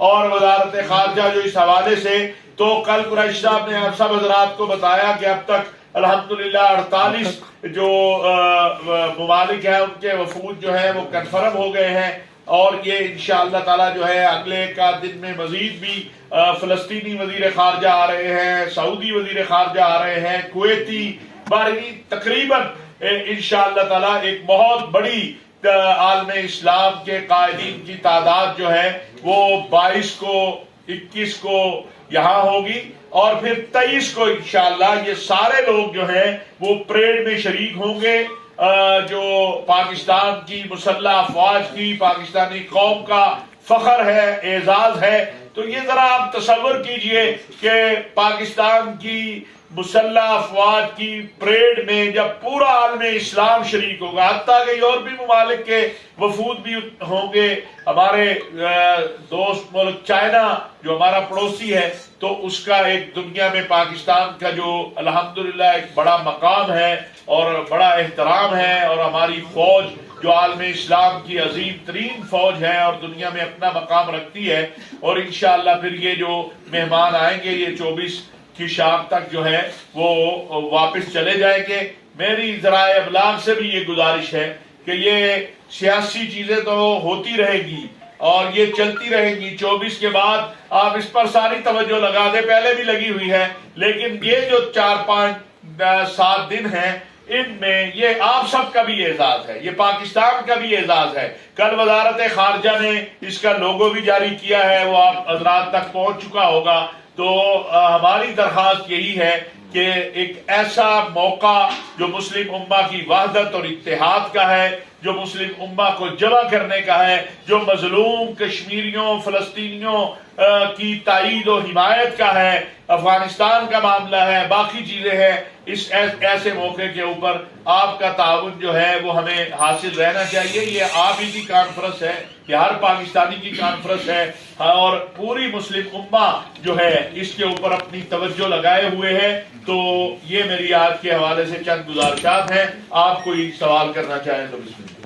اور وزارت خارجہ جو اس حوالے سے، تو کل قریشی صاحب نے آپ سب حضرات کو بتایا کہ اب تک الحمدللہ 48 جو ممالک ہیں ان کے وفود جو ہیں وہ کنفرم ہو گئے ہیں، اور یہ انشاءاللہ تعالی جو ہے اگلے کا دن میں مزید بھی فلسطینی وزیر خارجہ آ رہے ہیں، سعودی وزیر خارجہ آ رہے ہیں، کویتی، بحرینی، تقریباً انشاءاللہ تعالی ایک بہت بڑی عالم اسلام کے قائدین کی تعداد جو ہے وہ 22 کو، 21 کو یہاں ہوگی، اور پھر 23 کو انشاءاللہ یہ سارے لوگ جو ہیں وہ پریڈ میں شریک ہوں گے، جو پاکستان کی مسلح افواج کی، پاکستانی قوم کا فخر ہے، اعزاز ہے۔ تو یہ ذرا آپ تصور کیجئے کہ پاکستان کی مسلح افواج کی پریڈ میں جب پورا عالم اسلام شریک ہوگا، حتیٰ کہ اور بھی ممالک کے وفود بھی ہوں گے، ہمارے دوست ملک چائنا جو ہمارا پڑوسی ہے، تو اس کا ایک دنیا میں پاکستان کا جو الحمدللہ ایک بڑا مقام ہے اور بڑا احترام ہے، اور ہماری فوج جو عالم اسلام کی عظیم ترین فوج ہے اور دنیا میں اپنا مقام رکھتی ہے، اور انشاءاللہ پھر یہ جو مہمان آئیں گے یہ 24 کی شام تک جو ہے وہ واپس چلے جائیں گے۔ میری ذرائع ابلاغ سے بھی یہ گزارش ہے کہ یہ سیاسی چیزیں تو ہوتی رہے گی اور یہ چلتی رہیں گی، 24 کے بعد آپ اس پر ساری توجہ لگا دیں، پہلے بھی لگی ہوئی ہے، لیکن یہ جو 4-5-7 دن ہیں ان میں یہ آپ سب کا بھی اعزاز ہے، یہ پاکستان کا بھی اعزاز ہے۔ کل وزارت خارجہ نے اس کا لوگو بھی جاری کیا ہے، وہ آپ حضرات تک پہنچ چکا ہوگا۔ تو ہماری درخواست یہی ہے کہ ایک ایسا موقع جو مسلم امہ کی وحدت اور اتحاد کا ہے، جو مسلم امہ کو جمع کرنے کا ہے، جو مظلوم کشمیریوں، فلسطینیوں کی تائید و حمایت کا ہے، افغانستان کا معاملہ ہے، باقی چیزیں ہیں، اس ایسے موقع کے اوپر آپ کا تعاون جو ہے وہ ہمیں حاصل رہنا چاہیے۔ یہ آپ ہی کی کانفرنس ہے، یہ ہر پاکستانی کی کانفرنس ہے، اور پوری مسلم امہ جو ہے اس کے اوپر اپنی توجہ لگائے ہوئے ہے۔ تو یہ میری آج کے حوالے سے چند گزارشات ہیں، آپ کوئی سوال کرنا چاہیں تو بسم اللہ۔